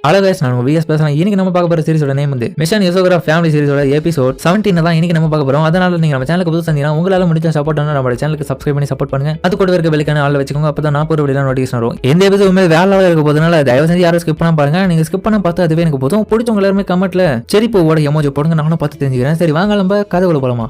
Hello guys, நான் உங்க vs பேசுறேன். இன்னைக்கு நம்ம பார்க்க போற சீரிஸோட நேம் வந்து மிஷன் யசோகரா ஃபேமிலி சீரிஸோட எபிசோட் 17 தான் இன்னைக்கு நம்ம பார்க்க போறோம். அதனால நீங்க நம்ம சேனலுக்கு புதுசா இருந்தீங்கன்னா உங்களால முடிஞ்ச சப்போர்ட் பண்ணா நம்ம சேனலுக்கு சப்ஸ்கிரைப் பண்ணி சப்போர்ட் பண்ணுங்க. அது கூட இருக்க பெல்லைக்கான ஆல்ல வச்சுக்கோங்க. அப்பதான் நான் போற வீடியோ நோட்டிஃபிகேஷன் வரும். இந்த எபிசோட் உண்மையிலே வேற லெவல்ல இருக்க போதுனால தயவு செஞ்சு யாரும் ஸ்கிப் பண்ணாம பாருங்க. நீங்க ஸ்கிப் பண்ண பார்த்தா அதுவே எனக்கு போதும். பிடிச்சவங்க எல்லாருமே கமெண்ட்ல சரி பூவோட எமோஜி போடுங்க, நானும் பார்த்து தெரிஞ்சுக்கிறேன். சரி வாங்க நம்ம கதைக்குள்ள போலாமா.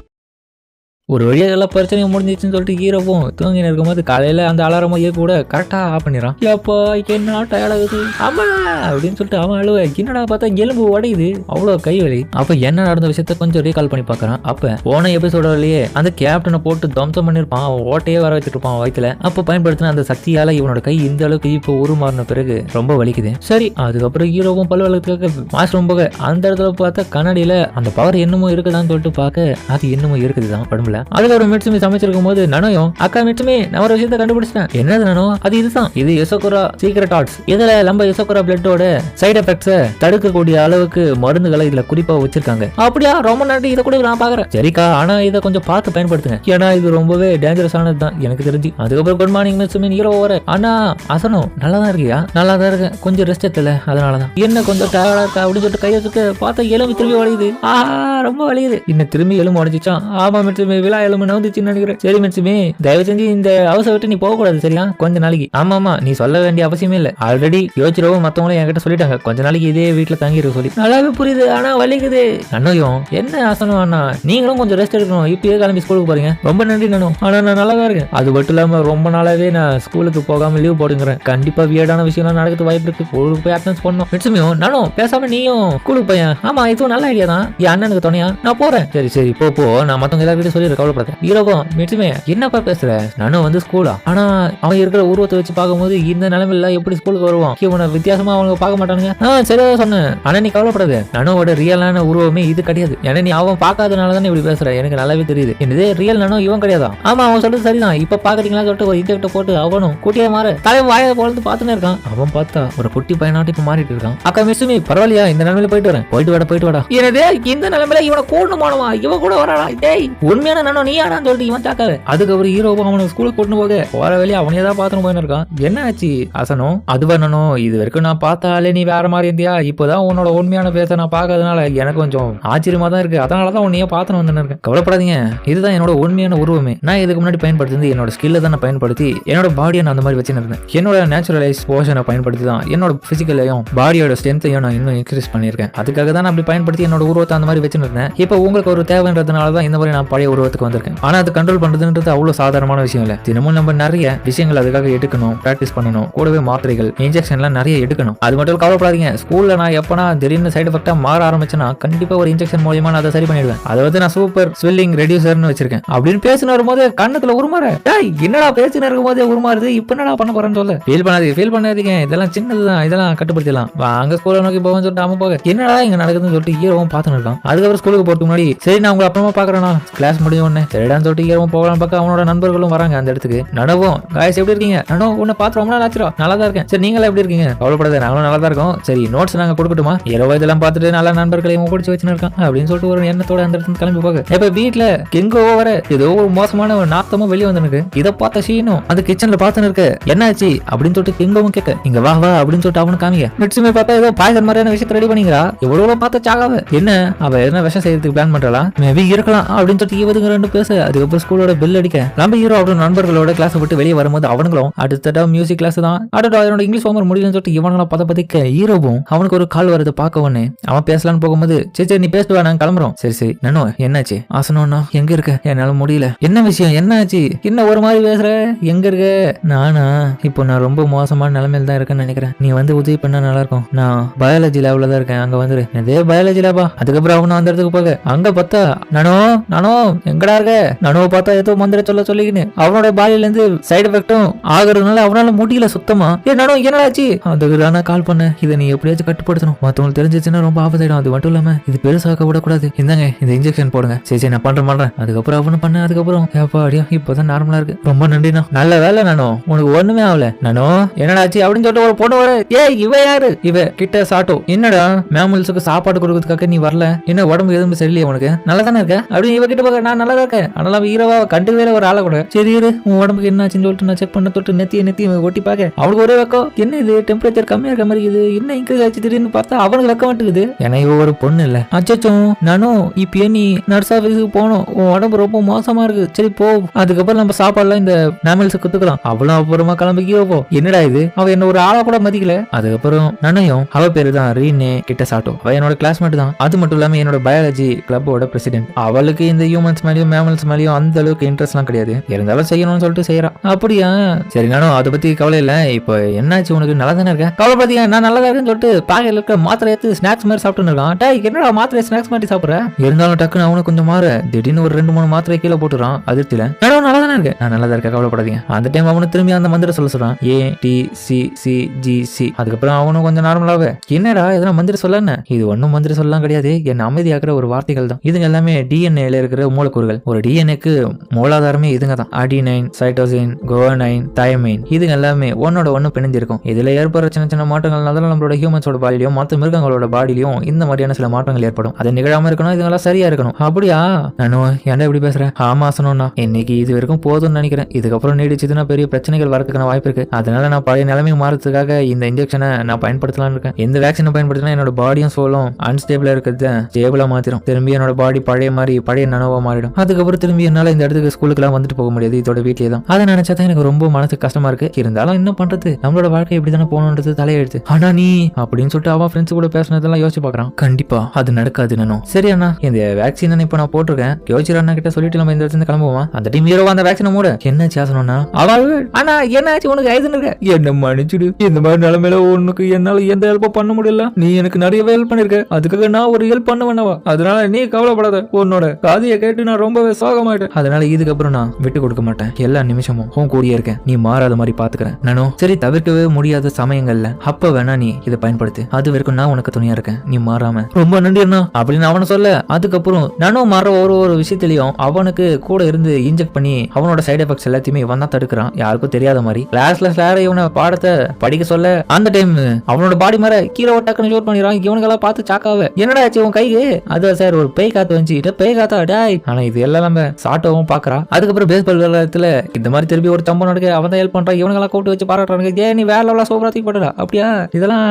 ஒரு வழியாக எல்லா பிரச்சனையும் முடிஞ்சிச்சுன்னு சொல்லிட்டு ஹீரோவும் தூங்கின்னு இருக்கும்போது காலையில் அந்த அலாரமோ கூட கரெக்டாக ஆஃப் பண்ணிடுறான். எப்போ என்ன டயர்டாகுது ஆமா அப்படின்னு சொல்லிட்டு அவன் அழுவ என்னடா பார்த்தா எலும்பு உடையுது, அவ்வளோ கை வலி. அப்போ என்ன நடந்த விஷயத்த கொஞ்சம் ரீகால் பண்ணி பார்க்குறான். அப்போ போன எபிசோடலேயே அந்த கேப்டனை போட்டு தம்சம் பண்ணியிருப்பான், அவன் ஓட்டையே வர வச்சுட்டு இருப்பான் வயிற்றுல. அப்போ பயன்படுத்தின அந்த சக்தியால் இவனோட கை இந்த அளவுக்கு இப்போ உருமாறின பிறகு ரொம்ப வலிக்குது. சரி அதுக்கப்புறம் ஹீரோவும் பல் வளர்த்துக்காக மாஸ்டரும் போக அந்த இடத்துல பார்த்தா கண்ணாடியில் அந்த பவர் என்னமோ இருக்குதான்னு சொல்லிட்டு பார்க்க அது என்னமோ இருக்குதுதான் படம்ல. அதுக்கப்புறம் மிட்சுமி சமைச்சிருக்கும் போது நனோயும் அக்கா மிட்சுமி நான் ஒரு விஷயத்த கண்டுபிடிச்சிட்டேன். என்னது நானோ அது இதுதான், இது யசோகுரா சீக்ரெட் ஆர்ட்ஸ். இதுல நம்ம யசோகுரா பிளட்டோட சைடு எஃபெக்ட்ஸை தடுக்கக்கூடிய அளவுக்கு மருந்துகளை இதுல குறிப்பா வச்சிருக்காங்க. அப்படியா, ரொம்ப நன்றி, இதை கூட நான் பாக்குறேன். சரிக்கா, ஆனா இதை கொஞ்சம் பார்த்து பயன்படுத்துங்க, ஏன்னா இது ரொம்பவே டேஞ்சரஸ் ஆனது தான் எனக்கு தெரிஞ்சு. அதுக்கப்புறம் குட் மார்னிங் மிட்சுமி ஹீரோ வர. ஆனா அசனும் நல்லா தான் இருக்கியா? நல்லா தான் இருக்கேன், கொஞ்சம் ரெஸ்ட் எடுத்துல அதனாலதான். என்ன கொஞ்சம் டயர்டா இருக்கா அப்படின்னு சொல்லிட்டு கையை சுக்க பார்த்தா எலும்பு திரும்பி வலியுது. ரொம்ப வலியுது. இன்னும் திரும்பி எலும்பு உடஞ்சிச்சான். ஆமா மிட்சுமி விழா எலும்பு நவுந்துச்சுன்னு நினைக்கிறேன். சரி மிட்சுமி தயவு செஞ்சு இந்த ஹவுஸை விட்டு நீ போக கூடாது சரியா, கொஞ்ச நாளைக்கு. ஆமா நீ சொல்ல வேண்டிய அவசியமே இல்லை, ஆல்ரெடி யோசிச்சிரவும் மத்தவங்களும் என்கிட்ட சொல்லிட்டாங்க கொஞ்ச நாளைக்கு இதே வீட்டுல தங்கிரு சொல்லி. நல்லாவே புரியுது, ஆனா வலிக்குது. அண்ணையும் என்ன ஆசனம் அண்ணா, நீங்களும் கொஞ்சம் ரெஸ்ட் எடுக்கணும், இப்பயே கிளம்பி ஸ்கூலுக்கு போறீங்க. ரொம்ப நன்றி நானும், ஆனா நான் நல்லா தான் இருக்கேன். அது மட்டும் இல்லாம ரொம்ப நாளாவே நான் ஸ்கூலுக்கு போகாம லீவ் போடுங்கிறேன். கண்டிப்பா வியர்டான விஷயம் நடக்குது வாய்ப்பு இருக்கு, ஸ்கூலுக்கு போய் அட்டென்ஸ் பண்ணணும். மிட்சுமியும் நானும் பேசாம நீயும் ஸ்கூலுக்கு போயேன். ஆமா இதுவும் நல்ல ஐடியா தான், என் அண்ணனுக்கு துணையா நான் போறேன். சரி சரி போ, நான் மத்தவங்க எல்லாருக்கிட்ட சொல்லி கவலைப்படாத. ஹீரோவும் மிட்சுமே என்னப்பா பேசுற, நானும் வந்து ஸ்கூலா, ஆனா அவன் இருக்கிற உருவத்தை வச்சு பார்க்கும்போது இந்த நிலைமையில எப்படி ஸ்கூலுக்கு வருவான், இவனை வித்தியாசமா அவங்க பார்க்க மாட்டானுங்க. சரியா சொன்னேன், ஆனா நீ கவலைப்படாது, நானோட ரியலான உருவமே இது கிடையாது. ஏன்னா நீ அவன் பார்க்காதனால தானே இப்படி பேசுற, எனக்கு நல்லாவே தெரியுது. இதே ரியல் நானோ இவன் கிடையாதா. ஆமா அவன் சொல்றது சரிதான், இப்ப பாக்குறீங்களா சொல்லிட்டு ஒரு இன்டெக்ட போட்டு அவனும் குட்டியா மாற தலை வாயை பொழுது பார்த்துன்னு இருக்கான். அவன் பார்த்தா ஒரு குட்டி பையனாட்டு இப்ப மாறிட்டு இருக்கான். அக்கா மிட்சுமி பரவாயில்லையா, இந்த நிலைமையில போயிட்டு வரேன். போயிட்டு வாடா. எனவே இந்த நிலைமையில இவனை கூடணுமானவா, இவன் கூட வராடா. டேய் உண்மையான நானோ நீ ஆனான்னு சொல்லிட்டு இவன் தாக்காது. அதுக்கப்புறம் ஹீரோவும் அவனை ஸ்கூலுக்கு கூட்டு போக போற வேலையை அவனே தான் பார்த்துன்னு போயின்னு இருக்கான். என்ன ஆச்சு அசனும், அதுவா நானோ இது வரைக்கும் நான் பார்த்தாலே நீ வேற மாதிரி இருந்தியா, இப்போதான் உன்னோட உண்மையான பேச நான் பார்க்கறதுனால எனக்கு கொஞ்சம் ஆச்சரியமா தான் இருக்கு, அதனாலதான் உன்னையே பார்த்துன்னு வந்து இருக்கேன். கவலைப்படாதீங்க, இதுதான் என்னோட உண்மையான உருவமே. நான் இதுக்கு முன்னாடி பயன்படுத்தி என்னோட ஸ்கில்ல தான் நான் பயன்படுத்தி என்னோட பாடியை நான் அந்த மாதிரி வச்சுன்னு இருந்தேன். என்னோட நேச்சுரலைஸ் போஷனை பயன்படுத்தி தான் என்னோட பிசிக்கலையும் பாடியோட ஸ்ட்ரென்த்தையும் நான் இன்னும் இன்க்ரீஸ் பண்ணியிருக்கேன். அதுக்காக தான் நான் அப்படி பயன்படுத்தி என்னோட உருவத்தை அந்த மாதிரி வச்சுன்னு இருந்தேன். இப்போ உங்களுக்கு ஒரு தேவைன்றதுனால தான் இந்த மாதிரி நான் பழைய உருவத்துக்கு வந்திருக்கேன். ஆனா அது கண்ட்ரோல் பண்றதுன்றது அவ்வளவு சாதாரணமான விஷயம் இல்ல. தினமும் நம்ம நிறைய விஷயங்கள் அதுக்காக எடுக்கணும், பிராக்டிஸ் பண்ணணும், கூடவே மாத்திரைகள் இன்ஜெக்ஷன்லாம் நிறைய எடுக்கணும். அது மட்டும் கவலைப்படாதீங்க, ஸ்கூல்ல நான் எப்பனா திடீர்னு சைடு எஃபெக்டா மாற ஆரம்பிச்சேன்னா கண்டிப்பா ஒரு இன்ஜெக்ஷன் மூலமா நான் அதை சரி பண்ணிடுவேன். அதை வந்து நான் சூப்பர் ஸ்வெல்லிங் ரெடியூசர்னு வச்சிருக்கேன். அப்படின்னு பேசின வரும்போது கண்ணத்துல உருமாற, என்னடா பேசின இருக்கும் போதே உருமாறுது, இப்ப என்னடா பண்ண போறேன்னு சொல்ல. ஃபீல் பண்ணாதீங்க, இதெல்லாம் சின்னதுதான், இதெல்லாம் கட்டுப்படுத்தலாம். அங்க ஸ்கூல்ல நோக்கி போவேன்னு சொல்லிட்டு அவன் போக என்னடா இங்க நடக்குதுன்னு சொல்லிட்டு ஹீரோவும் பார்த்துன்னு இருக்கான். அதுக்கப்புறம் ஸ்கூலுக்கு போறதுக்கு முன்னாடி சரி நான் உங்களை அப்புறமா பாக்குறேன், கிளாஸ் முடிஞ்ச உடனே சரிடான்னு சொல்லிட்டு ஹீரோவும் போகலாம் பார்க்க அவனோட நண்பர்களும் வராங்க அந்த இடத்துக்கு. நனவும் காய்ஸ் எப்படி இருக்கீங்க, நானோ உன்னை பார்த்து ரொம்ப நாள் ஆச்சுரோ. நல்லா தான் இருக்கேன். சரி நீங்களா எப்படி இருக்கீங்க? கவலைப்படாத, நாங்களும் நல்லா தான் இருக்கோம். சரி நோட்ஸ் நாங்க கொடுக்கட்டுமா? 20 இதெல்லாம் பார்த்துட்டு நல்ல நண்பர்களையும் பிடிச்சி வச்சுன்னு இருக்கான் அப்படின்னு சொல்லிட்டு ஒரு எண்ணத்தோட அந்த இடத்துல கிளம்பி போக இப்ப வீட்டுல கெங்கோ வர ஏதோ ஒரு மோசமான ஒரு நாத்தமும் வெளியே வந்து இதை பார்த்த ஷீனும் அந்த கிச்சன்ல பார்த்துன்னு இருக்க. என்னாச்சு அப்படின்னு சொல்லிட்டு கெங்கோவும் கேட்க இங்க வா அப்படின்னு சொல்லிட்டு அவனு காமிங்க. மிட்சுமே பார்த்தா ஏதோ பாய்சன் மாதிரியான விஷயத்தை ரெடி பண்ணிக்கிறா. எவ்வளவு பார்த்த சாகாவ என்ன அவ என்ன விஷம் செய்யறதுக்கு பிளான் பண்றா, மேபி இருக்கலாம் அப்படின்னு சொல்லிட்டு இவதுங்க ரெண்டு பேச. அதுக்கப்புறம் ஸ்கூலோட பெல் அடிக்க நம்ம ஹீரோ அவரோட நண்பர்களோட கிளாஸ் விட்டு வெளியே வரும்போது அவனுங்களும் அடுத்த மியூசிக் கிளாஸ் தான் அவனோட இங்கிலீஷ் ஹோம்வொர்க் முடியும்னு சொல்லிட்டு இவனெல்லாம் பதப்பதிக்க ஹீரோவும் அவனுக்கு ஒரு கால் வருது பார்க்க உடனே அவன் பேசலான்னு போகும்போது சரி நீ பேசுவா நாங்க கிளம்புறோம். சரி நானோ என்னாச்சு ஆசனம்னா எங்க இருக்க, என்னால முடியல. என்ன விஷயம், என்னாச்சு, என்ன ஒரு மாதிரி பேசுற, எங்க இருக்க? நானா இப்போ நான் ரொம்ப மோசமான நிலைமையில தான் இருக்கேன்னு நினைக்கிறேன், நீ வந்து உதவி பண்ணா நல்லா இருக்கும். நான் பயாலஜி லேப்ல தான் இருக்கேன், அங்க வந்துரு. இதே பயாலஜி லேபா? அதுக்கப்புறம் அவனும் அந்த இடத்துக்கு போக அங்க பார்த்தா நானோ எங்கடா இருக்க? நானோ பார்த்தா ஏதோ மந்திர சொல்லிக்கின்னு அவனோட பாடியில இருந்து சைடு எஃபெக்டும் ஆகுறதுனால அவனால முடியல சுத்தமா. நானும் என்னடாச்சு? அதுக்கு நான் கால் பண்ண, இதை நீ எப்படியாச்சும் கட்டுப்படுத்தணும், மத்தவங்களுக்கு தெரிஞ்சிச்சுன்னா ரொம்ப ஆபத்தாயிடும். அது மட்டும் இல்லாம இது பெருசாக்க விடக்கூடாது, இந்தாங்க இந்த இன்ஜெக்ஷன் போடுங்க. சரி நான் பண்றேன். அதுக்கப்புறம் அவனு பண்ண, அதுக்கப்புறம் அடியா இப்பதான் நார்மலா இருக்கு, ரொம்ப நன்றிண்ணா. நல்ல வேலை நானோ, உனக்கு ஒண்ணுமே ஆகல. நானோ என்னடாச்சு அப்படின்னு சொல்லிட்டு ஒரு பொண்ணு வர, இவ யாரு? இவ கிட்ட சாட்டோ. என்னடா மேமுல்ஸுக்கு சாப்பாடு கொடுக்கறதுக்காக நீ வரல, என்ன உடம்பு எதுவும் சரியில்லையா உனக்கு, நல்லா தானே இருக்க அப்படின்னு இவ கிட்ட போக. நான் நல்லா தான் இருக்கேன், ஆனா ஹீரோவா கண்டுக்கவே ஒரு ஆளை கூட. சரி இரு, உன் உடம்புக்கு என்னாச்சுன்னு சொல்லிட்டு நான் செக் பண்ண தொட்டு நெத்தி ஒட்டி பார்க்க அவனுக்கு ஒரே வெக்கம். என்ன இது டெம்பரேச்சர் கம்மியா இருக்க மாதிரி இருக்குது, என்ன இன்க்ரீஸ் ஆச்சு திடீர்னு பார்த்தா அவனுக்கு வெக்க மாட்டேங்குது. ஏன்னா இவ ஒரு பொண்ணு இல்ல. அச்சோ நானும் இப்ப நீ நர்ஸ் ஆஃபீஸுக்கு போனோம், உன் உடம்பு ரொம்ப மோசமா இருக்கு, சரி போ, அதுக்கப்புறம் நம்ம சாப்பாடுலாம் இந்த மேமல்ஸ் குத்துக்கலாம். அவளும் அப்புறமா கிளம்பி போ. என்னடா இது, அவ என்ன ஒரு ஆளா கூட மதிக்கல. அதுக்கப்புறம் நானும் அவ பேரு தான் ரீனே கிட்ட சாட்டோ, அவ என்னோட கிளாஸ்மேட் தான். அது மட்டும் இல்லாம என்னோட பயாலஜி கிளப்போட பிரசிடென்ட். அவளுக்கு இந்த ஹியூமன்ஸ் மேலயும் மேமல்ஸ் மேலயும் அந்த அளவுக்கு இன்ட்ரெஸ்ட் எல்லாம் கிடையாது, இருந்தாலும் செய்யணும்னு சொல்லிட்டு செய்யறான். அப்படியா, சரி நானும் அதை பத்தி கவலை இல்ல. இப்போ என்னாச்சு உனக்கு, நல்லா தானே இருக்கேன்? கவலைப்படாதீங்க, நான் நல்லா இருக்குன்னு சொல்லிட்டு பாக்கெட்ல இருக்க மாத்திரை எடுத்து ஸ்நாக்ஸ் மாதிரி சாப்பிட்டு இருக்கான். டேய் என்னடா மாத்திரை ஸ்நாக்ஸ் மாதிரி சாப்பிடுற? இருந்தாலும் டக்குன்னு அவனுக்கு கொஞ்சம் மாற திடீர்னு ஒரு 2-3 மாத்திரை கீழே போட்டுறான் அதிர்ச்சியில. நானும் நல்லா தானே இருக்கேன், நான் நல்லா தான் இருக்கேன், கவலைப்படாதீங்க. அந்த டைம் அவனு திரும்பி அந்த மந்திரம் சொல்றான், ATCCGC. அதுக்கப்புறம் அவனும் கொஞ்சம் நார்மலாவே, என்னடா இதெல்லாம் மந்திரம் சொல்ல, இது ஒன்னும் மந்திரம் சொல்லலாம் கிடையாது, என்ன அமைதியாக்குற ஒரு வார்த்தைகள் தான். இதுங்க எல்லாமே டிஎன்ஏல இருக்கிற மூலக்கூறுகள். ஒரு டிஎன்ஏக்கு மூலாதாரமே இதுங்க தான். அடினைன், சைட்டோசின், குவானைன், தயமைன், இதுங்க எல்லாமே ஒன்னோட ஒன்னு பிணைஞ்சிருக்கும். இதுல ஏற்படுற சின்ன சின்ன மாற்றங்கள்னால நம்மளோட ஹியூமன்ஸோட பாடியிலும் மற்ற மிருகங்களோட பாடியிலும் இந்த மாதிரியான சில மாற்றங்கள் ஏற்படும். அது நிகழாம இருக்கணும், இதுங்கெல்லாம் சரியா இருக்கணும். அப்படியா, நானும் ஏன்டா இப்படி பேசுறேன்? ஆமா சொன்னா இன்னைக்கு இது வரைக்கும் போதும்னு நினைக்கிறேன், இதுக்கப்புறம் நீடிச்சதுன்னா பெரிய பிரச்சனைகள் வரதுக்கான வாய்ப்பு இருக்கு. அதனால நான் பழைய நிலைமை மாறதுக்காக இந்த இன்ஜெக்ஷனை நான் பயன்படுத்தலாம்னு இருக்கேன். எந்த வேக்சினை பயன்படுத்தினா என்னோட பாடியும் சோலும் அன்ஸ்டேபிளா இருக்கிறத ஸ்டேபிளா மாத்திரும். திரும்பி என்னோட பாடி பழைய மாதிரி பழைய நனவா மாறிடும். அதுக்கப்புறம் திரும்பி என்னால இந்த இடத்துக்கு ஸ்கூலுக்குலாம் வந்துட்டு போக முடியாது, இதோட வீட்லயே தான். அதை நினைச்சா தான் எனக்கு ரொம்ப மனசு கஷ்டமா இருக்கு. இருந்தாலும் என்ன பண்றது, நம்மளோட வாழ்க்கை எப்படி தானே போகணுன்றது தலையெழுத்து. ஆனா நீ அப்படின்னு சொல்லிட்டு அவன் ஃப்ரெண்ட்ஸ் கூட பேசினதெல்லாம் யோசிச்சு பாக்குறான். கண்டிப்பா அது நடக்காது நானும். சரி அண்ணா, இந்த வேக்சின் இப்ப நான் போட்டிருக்கேன், யோசிச்சு அண்ணா கிட்ட சொல்லிட்டு நம்ம இந்த இடத்துல கிளம்புவோம். அந்த டீம் ஹீரோவா அந்த வேக்சினை மூட என்ன சேசணும்னா அவள் ஆனா என்னாச்சு உனக்கு ஆயுதுன்னு இருக்க, என்ன மன்னிச்சுடு, இந்த மாதிரி நிலைமையில உனக்கு என்னால எந்த ஹெல்ப்பும் பண்ண முடியல. நீ எனக்கு நிறையவே ஹெல்ப் பண்ணிருக்க, அதுக்காக நான் ஒரு ஹெல்ப் பண்ண வேணவா, அதனால நீ கவலைப்படாத. உன்னோட காதியை கேட்டு நான் ரொம்பவே சோகமாயிட்டேன். அதனால இதுக்கப்புறம் நான் விட்டு கொடுக்க மாட்டேன், எல்லா நிமிஷமும் உன் கூடிய இருக்கேன், நீ மாறாத மாதிரி பாத்துக்கிறேன். நானும் சரி தவிர்க்கவே முடியாத சமயங்கள்ல அப்ப வேணா நீ இதை பயன்படுத்து, அது வரைக்கும் நான் உனக்கு துணையா இருக்கேன், நீ மாறாம. ரொம்ப நன்றி அண்ணா அப்படின்னு அவனை சொல்ல, அதுக்கப்புறம் நானும் மாற ஒரு விஷயத்திலையும் அவனுக்கு கூட இருந்து இன்ஜெக்ட் பண்ணி அவனோட சைடு எஃபெக்ட்ஸ் எல்லாத்தையுமே இவன் தான் தடுக்கிறான், யாருக்கும் தெரியாத மாதிரி. கிளாஸ்ல சார் இவனை பாடத்தை படிக்க சொல்ல அந்த டைம் அவனோட பாடி மேல கீழே டக்குன்னு ஷூட் பண்ணிடுறான். இவனுக்கெல்லாம் பார்த்து சாக்காவ என்னடா ஆச்சு உன் கைக்கு? அது சார் ஒரு பேய் காத்து வந்துச்சு, பேய் காத்தா டாய். ஆனா இது எல்லாம் நம்ம சாட்டோவும் பாக்குறா. அதுக்கப்புறம் பேஸ்பால் விளையாட்டுல இந்த மாதிரி திரும்பி ஒரு தம்பம் நடக்க அவன் தான் ஹெல்ப் பண்றான். இவனுக்கெல்லாம் கூப்பிட்டு வச்சு பாராட்டுறாங்க, ஏ நீ வேற லெவலா சூப்பரா தூக்கி போட்டா. அப்படியா, இதெல்லாம்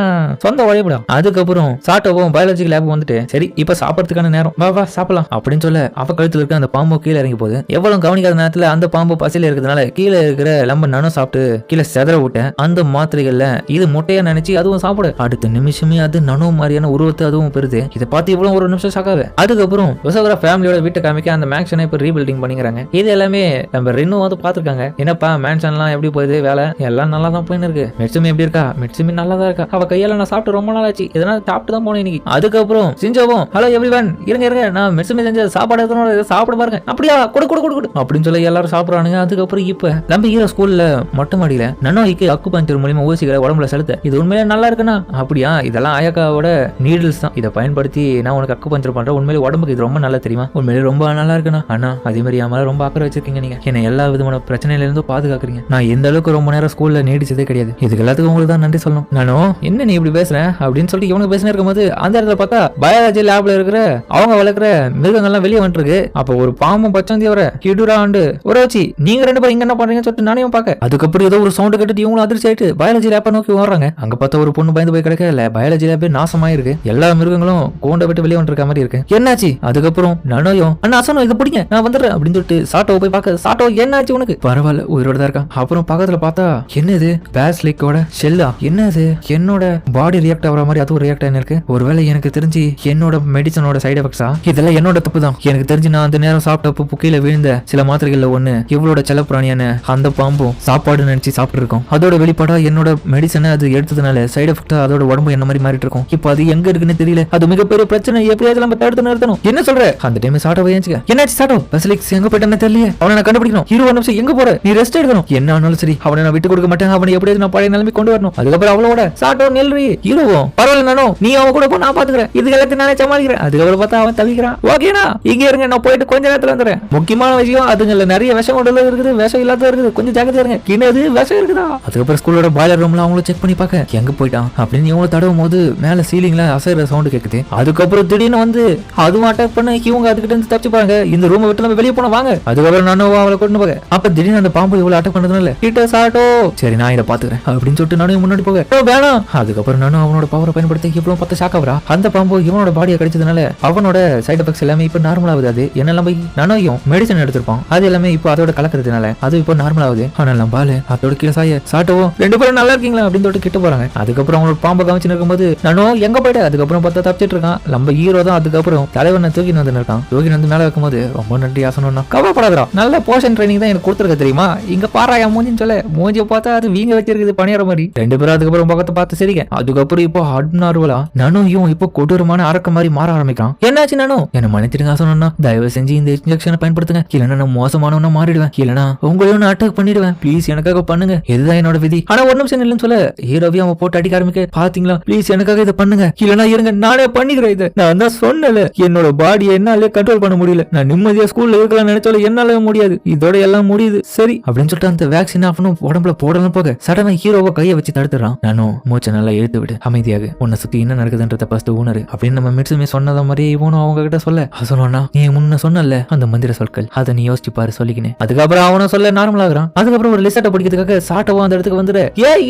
சொந்த உழைப்படா. அதுக்கப்புறம் சாட்டோவும் பயாலஜி லேப் வந்துட்டு சரி இப்ப சாப்பிடறதுக்கான நேரம், வா வா சாப்பிடலாம் அப்படின்னு சொல்ல அவ கழுத்துல இருக்க அந்த பாம்பு கீழே இறங்கி போகுது. எவ்வளவு கவனிக்காத நேரத்துல அந்த பாம்பு பசியில இருக்கிறதுனால கீழே இருக்கிற லம்ப நானும் சாப்பிட்டு கீழே செதற விட்டேன். அந்த மாத்திரைகள்ல இது முட்டையா நினைச்சு அதுவும் சாப்பிடு. அடுத்த நிமிஷமே அது நனு மாதிரியான உருவத்தை அதுவும் பெறுது. இதை பார்த்து இவ்வளவு ஒரு நிமிஷம் சாக்காது. அதுக்கப்புறம் யோசோகரா ஃபேமிலியோட வீட்டை காமிக்க அந்த மேன்ஷனை இப்ப ரீபில்டிங் பண்ணிக்கிறாங்க. இது எல்லாமே நம்ம ரென்னும் வந்து பாத்துருக்காங்க. என்னப்பா மேன்ஷன்லாம் எப்படி போகுது, வேலை எல்லாம் நல்லா தான் போயின்னு இருக்கு. மெட்சுமி எப்படி இருக்கா? மெட்சுமி நல்லா தான் இருக்கா. அவ கையால நான் சாப்பிட்டு ரொம்ப நாள் ஆச்சு, இதனால சாப்பிட்டு தான் போனேன் இன்னைக்கு. அதுக்கப்புறம் சிஞ்சோவும் ஹலோ எவ்ரிவன் இருங்க நான் மெட்சுமி செஞ்ச சாப்பாடு சாப்பிட பாருங்க. அப்படியா கொடு கொடு கொடு அப்படின்னு சொல்லி எல்லாரும் சாப்பிடுறானுங்க. அதுக்கப்புறம் இப்ப நம்ம ஹீரோ ஸ்கூல்ல மொட்டை மாடியில நனோய்க்கு அக்குபஞ்சர் மூலியமா ஊசிகளை உடம்புல செலுத்த இது உண்மையிலே நல்லா இருக்குன்னா, அப்படியா இதெல்லாம் ஆயக்காவோட நீடில்ஸ் தான், இதை பயன்படுத்தி நான் உனக்கு அக்குபஞ்சர் பண்றேன், உண்மையிலே உடம்புக்கு இது ரொம்ப நல்லா தெரியுமா, உண்மையிலே ரொம்ப நல்லா இருக்குண்ணா. ஆனா அதே மாதிரி மேல ரொம்ப அக்கறை வச்சிருக்கீங்க, நீங்க என்ன எல்லா விதமான பிரச்சனையில இருந்தும் பாதுகாக்கிறீங்க. நான் எந்த அளவுக்கு ரொம்ப நேரம் ஸ்கூல்ல நீடிச்சதே கிடையாது, இதுக்கு எல்லாத்துக்கும் உங்களுக்கு தான் நன்றி சொல்லணும். நானும் என்ன நீ இப்படி பேசுறேன் அப்படின்னு சொல்லிட்டு இவனுக்கு பேசினே இருக்கும்போது அந்த இடத்துல பார்த்தா பயாலஜி லேப்ல இருக்கிற அவங்க வளர்க்குற மிருகங்கள்லாம் வெளியே வந்துருக்கு. அப்ப ஒரு பாம்பும் பச்சந்தி வர கிடுராண்டு ஒரு வச்சு நீங்க 2 பேரும் இங்க என்ன பண்றீங்கன்னு சொல்லிட்டு நானே பாக்க. அதுக்கப்புறம் ஏதோ ஒரு சவுண்ட் கேட்டு இவங்களும் அதிர்ச்சி ஆயிட்டு பயாலஜி லேப்பை நோக்கி வர்றாங்க. அங்க பார்த்தா ஒரு பொண்ணு பயந்து போய் கிடக்க, இல்ல பயாலஜி லேப்பே நாசமாயிருக்கு, எல்லா மிருகங்களும் கூண்டை விட்டு வெளியே வந்துருக்க மாதிரி இருக்கு. என்னாச்சு? அதுக்கப்புறம் நனோயும் அண்ணா அசனும் இதை பிடிங்க நான் வந்துடுறேன் அப்படின்னு சொல்லிட்டு சாட்டோ போய் பார்க்க, சாட்டோ என்னாச்சு உனக்கு? பரவாயில்ல உயிரோட தான் இருக்கான். அப்புறம் பக்கத்துல பார்த்தா என்னது பேஸ்லிக்கோட ஷெல்லா, என்னது என்னோட பாடி ரியாக்ட் ஆகிற மாதிரி அதுவும் ரியாக்ட் ஆயிருக்கு. ஒருவேளை எனக்கு தெரிஞ்சு என்னோட மெடிசனோட சைடு எஃபெக்ட்ஸா? இதெல்லாம் என்னோட தப்பு தான். எனக்கு தெரிஞ்சு நான் அந்த நேரம் சாப்பிட்டப்போ கீழே விழுந்த சில மாத்திரைகள்ல ஒண்ணு இவளோட செல்லப்பிராணியான அந்த பாம்பும் சாப்பாடு நினைச்சு சாப்பிட்டு இருக்கோம். அதோட வெளிப்பாடா என்னோட மெடிசனை அது எடுத்ததுனால சைடு எஃபெக்டா அதோட உடம்பு என்ன மாதிரி மாறிட்டு இருக்கும். இப்போ அது எங்க இருக்குன்னு தெரியல, அது மிகப்பெரிய பிரச்சனை, எப்படியாவது நம்ம தடுத்து நிறுத்தணும். என்ன சொல்ற? அந்த டைம் சாட்டோ ஏஞ்சுக்க, என்னாச்சு சாட்டோ? பசிலிக்ஸ் எங்க போயிட்டானே தெரியல, அவனை நான் கண்டுபிடிக்கணும். 20 நிமிஷம் எங்க போற? நீ ரெஸ்ட் எடுக்கணும். என்ன ஆனாலும் சரி அவனை நான் விட்டு கொடுக்க மாட்டேன், அவனை எப்படியாவது நான் பழைய நிலைமை கொண்டு வரணும். அதுக்கப்புறம் அவளோட சாட்டோ நெல்றி ஹீரோவும் பரவாயில்ல நானோ நீ அவன் கூட போ, நான் பாத்துக்கிறேன், இது எல்லாத்தையும் நானே சமாளிக்கிறேன். அதுக்கப்புறம் பார்த்தா அவன் தவிக்கிறான். ஓகேனா இங்க இருங்க, நான் போயிட்டு கொஞ்ச நேரத்துல வந்துடுறேன். முக்கியமான விஷயம் அதுங்கள்ல நிறைய விஷம் உடல இருக்குது, விஷம் இல்லாத இருக்குது, கொஞ்சம் ஜாக்கிரதையா இருங்க. கிணது விஷம் இருக்குதா? அதுக்கப்புறம் ஸ்கூலோட பாய்லர் ரூம்ல அவங்களும் செக் பண்ணி பார்க்க எங்க போயிட்டான் அப்படின்னு இவங்க தடவும் போது மேல சீலிங்ல அசைற சவுண்ட் கேக்குது. அதுக்கப்புறம் திடீர்னு வந்து அதுவும் அட்டாக் பண்ண இவங்க அதுக்கிட்ட இருந்து தப்பிச்சு பாருங்க. இந்த ரூமை விட்டு நம்ம வெளியே போன வாங்க. அதுக்கப்புறம் நானும் அவளை கொண்டு போக அப்ப திடீர்னு அந்த பாம்பு இவ்வளவு அட்டாக் பண்ணதுனால கிட்ட சாட்டோ சரி நான் இதை பாத்துக்கிறேன் அப்படின்னு சொல்லிட்டு நானும் முன்னாடி போக வேணாம். அதுக்கப்புறம் நானும் அவனோட பவரை பயன்படுத்தி இவ்வளவு பத்த ஷாக்காவரா அந்த பாம்பு இவனோட பாடியை கடிச்சதுனால அவனோட சைட் எஃபெக்ட்ஸ் எல்லாமே இப்ப நார்மல் ஆகுது. அது என்னெல்லாம் போய் நானும் மெடிசன் எடுத்திருப்பான் அது எல்லாமே இப்போ அதோட கலக்கிறதுனால அது இப்போ நார்மல் ஆகுது. ஆனா நம்பாலு அதோட கீழே சாய சாட்டவும் 2 பேரும் நல்லா இருக்கீங்களா அப்படின்னு சொல்லிட்டு கிட்ட போறாங்க. அதுக்கப்புறம் அவனோட பாம்பை காமிச்சு இருக்கும்போது நானும் எங்க போயிட்டு அதுக்கப்புறம் பார்த்தா தப்பிச்சிட்டு இருக்கான். நம்ம ஹீரோ தான் அதுக்கப்புறம் தலைவனை தூக்கி வந்து இருக்கான். தூக்கி வந்து மேல வைக்கும்போது ரொம்ப நன்றி ஆசனம்னா கவலைப்படாதா நல்ல போர்ஷன் ட்ரைனிங் தான் எனக்கு கொடுத்துருக்க தெரியுமா. இங்க பாராயா மூஞ்சின்னு சொல்ல மூஞ்சியை பார்த்தா அது வீங்க வச்சிருக்குது பணியார மாதிரி. 2 பேரும் அதுக்கப்புறம் பக்கத்தை பார்த்து சரிங்க. அதுக்கப்புறம் இப்போ அட்னார்வலா நானும் இப்போ கொடூரமான அரக்க மாதிரி மாற ஆரம்பிக்கிறான். என்னாச்சு நானும் என்ன மன்னிச்சிருங்க ஆசனம்னா தயவு செஞ்சு இந்த இன்ஜெக்ஷனை பயன்படுத்துங்க. இல்லைன்னா நான் மோசமானவனா மாறிடுவேன். இல்லைன்னா உங்களையும் நான் அட்டாக் பண்ணிடுவேன். ப்ளீஸ் எனக்காக பண்ணுங்க. இதுதான் என்னோட விதி. ஆனா ஒரு நிமிஷம் இல்லைன்னு சொல்ல ஹீரோவையும் அவன் போட்டு அடிக்க ஆரம்பிக்க பாத்தீங்களா ப்ளீஸ் எனக்காக இதை பண்ணுங்க. இல்லைன்னா இருங்க நானே பண்ணிக்கிறேன். இதை நான் தான் சொன்னல என்னோட பாடியை என்னாலே கண்ட்ரோல் பண்ண முடியல. நான் நிம்மதியா ஸ்கூல்ல இருக்கலாம் நினைச்சாலும் என்னால முடியாது. இதோட எல்லாம் முடியுது சரி அப்படின்னு சொல்லிட்டு அந்த வேக்சின் ஆஃப்னும் உடம்புல போடணும் போக சடனா ஹீரோவை கையை வச்சு தடுத்துறான். நானும் மூச்சை நல்லா இழுத்து விடு அமைதியாக உன்னை சுத்தி என்ன நடக்குதுன்றத ஃபர்ஸ்ட் உணரு அப்படின்னு நம்ம மிட்சுமே சொன்னத மாதிரி இவனும் அவங்க கிட்ட சொல்ல சொன்னா நீ முன்ன சொன்னல அந்த மந்திர சொற்கள் அதை நீ யோசிச்சு பாரு சொல்லிக்கினேன். அதுக்கப்புறம் அவனும் சொல்ல நார்மல் ஆகுறான். அதுக்கப்புறம் ஒரு லிஸ்ட்டை பிடிக்கிறதுக்காக சாட்டவும் அந்த இடத்துக்கு வந்துடு.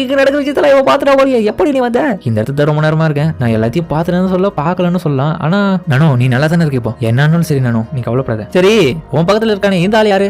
இங்க நடக்கிற விஷயத்துல இவன் பாத்துட்டா போலியா எப்படி நீ வந்த இந்த இடத்துல ரொம்ப நேரமா இருக்கேன் நான் எல்லாத்தையும் பாத்துறேன்னு சொல்ல பாக்கலன்னு சொல்லலாம். ஆனா நானும் நீ நல்லா தானே இருக்க இப்போ என்னாலும் சரி நானும் நீ கவலைப்படாத. சரி உன் பக்கத்துல இருக்கானே இந்த ஆள் யாரு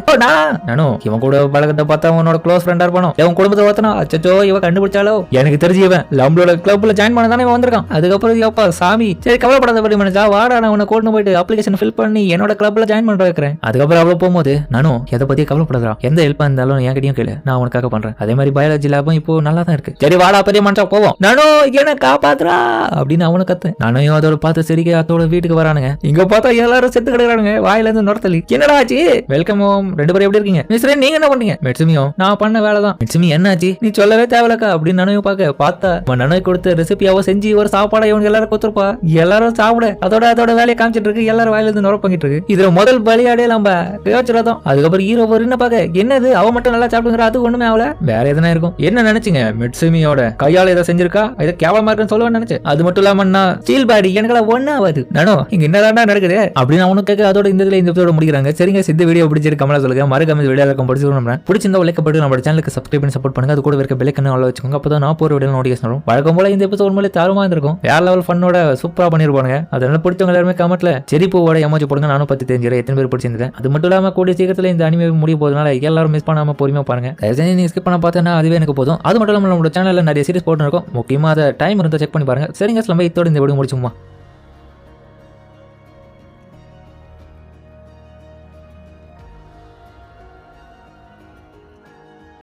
நானும் இவன் கூட பழக்கத்தை பார்த்தா அவனோட க்ளோஸ் ஃப்ரெண்டா இருப்பானோ இவன் குடும்பத்தை பார்த்தனா அச்சோ இவன் கண்டுபிடிச்சாலோ எனக்கு தெரிஞ்சு இவன் நம்மளோட கிளப்ல ஜாயின் பண்ண தானே இவன் வந்திருக்கான். அதுக்கப்புறம் எப்பா சாமி சரி கவலைப்படாத படி மனுஷா வாடா நான் உன்னை கூட்டு போயிட்டு அப்ளிகேஷன் ஃபில் பண்ணி என்னோட கிளப்ல ஜாயின் பண்ண வைக்கிறேன். அதுக்கப்புறம் அவ்வளவு போகும்போது நானும் எதை பத்தி கவலைப்படாதா எந்த ஹெல்ப்பா இருந்தாலும் என்கிட்டயும் கேளு நான் உனக்காக பண்றேன். அதே மாதிரி பயாலஜி லேபும் இப்போ நல்லா தான் இருக்கு. சரி வாடா பெரிய மனுஷா போவோம். நானும் என்ன காப்பாத்துறா அப்படின்னு அவனை கத்து நானும் அதோட பார்த்து சரிக்க அதோட வீட்டுக்கு வரானுங்க. இங்க பார்த்தா எல்லாரும் செத்து கிடக்குறானுங்க வாயில இருந்து நுரத்தலி. என்னடா ஆச்சு வெல்கம் ஹோம் 2 பேரும் எப்படி இருக்கீங்க மிஸ்ரே நீங்க என்ன பண்றீங்க. மிட்சுமியும் நான் பண்ண வேலை தான். மிட்சுமி என்னாச்சு நீ சொல்லவே தேவையில்லக்கா அப்படின்னு நானும் பார்த்தா நனவை கொடுத்த ரெசிபியாவோ செஞ்சு ஒரு சாப்பாடை இவங்க எல்லாரும் கொடுத்துருப்பா எல்லாரும் சாப்பிட அதோட வேலையை காமிச்சிட்டு இருக்கு. எல்லாரும் வாயில இருந்து நுரப்பங்கிட்டு இருக்கு. இதுல முதல் பலியாடே நம்ம யோசிச்சிடாதான். அதுக்கப்புறம் ஹீரோ ஒரு என்ன பாக்க என்னது அவ மட்டும் நல்லா சாப்பிடுங்கிற அது ஒண்ணுமே ஆகல வேற எதனா இருக்கும். என்ன நினைச்சீங்க மிட்சுமியோட கையால இதை செஞ்சிருக்கா இதை கேவலமா இருக்குன்னு சொல்லுவேன்னு நினைச்சேன். அது மட்டும் இல்லாம ஸ்டீல் பாடி எனக்கு ஒண்ணு ஆகாது நானும் இங்க என்னதான் நடக்குது அப்படின்னு அவனுக்கு கேட்க அதோட இந்த எபிசோட முடிக்கிறாங்க. சரிங்க இந்த வீடியோ பிடிச்சிருக்கு கமலா சொல்லுங்க மறக்காம வீடியோ இருக்கும் படிச்சு பிடிச்சிருந்தா உழைக்கப்பட்டு நம்ம சேனலுக்கு சப்ஸ்கிரைப் பண்ணி சப்போர்ட் பண்ணுங்க. அது கூட இருக்க பெல் ஐகானை ஆல்ல வச்சுக்கோங்க. அப்பதான் நான் போற வீடியோ நோட்டிஃபிகேஷன் வரும். வழக்கம் போல இந்த எபிசோட் மேலே தாறுமா இருந்திருக்கும். வேற லெவல் ஃபன்னோட சூப்பரா பண்ணிருப்பாங்க. அதனால பிடிச்சவங்க எல்லாருமே கமெண்ட்ல செரிப்பூவோட எமோஜி போடுங்க. நானும் பத்தி தெரிஞ்சிடறேன் எத்தனை பேர் பிடிச்சிருந்தேன். அது மட்டும் இல்லாம கூடிய சீக்கிரத்துல இந்த அனிமே முடிய போறதுனால எல்லாரும் மிஸ் பண்ணாம பொறுமையா பாருங்க. நீங்க ஸ்கிப் பண்ண பார்த்தா அதுவே எனக்கு போதும். அது மட்டும் இல்லாம நம்மளோட சேனல்ல நிறைய சீரிஸ் போட்டு இருக்கும். முக்கியமா அதை டைம் இருந்தா செக் பண்ணி பாருங்க. சரிங்க நம்ம இதோட இந்த வீடியோ முடிச்சுமா.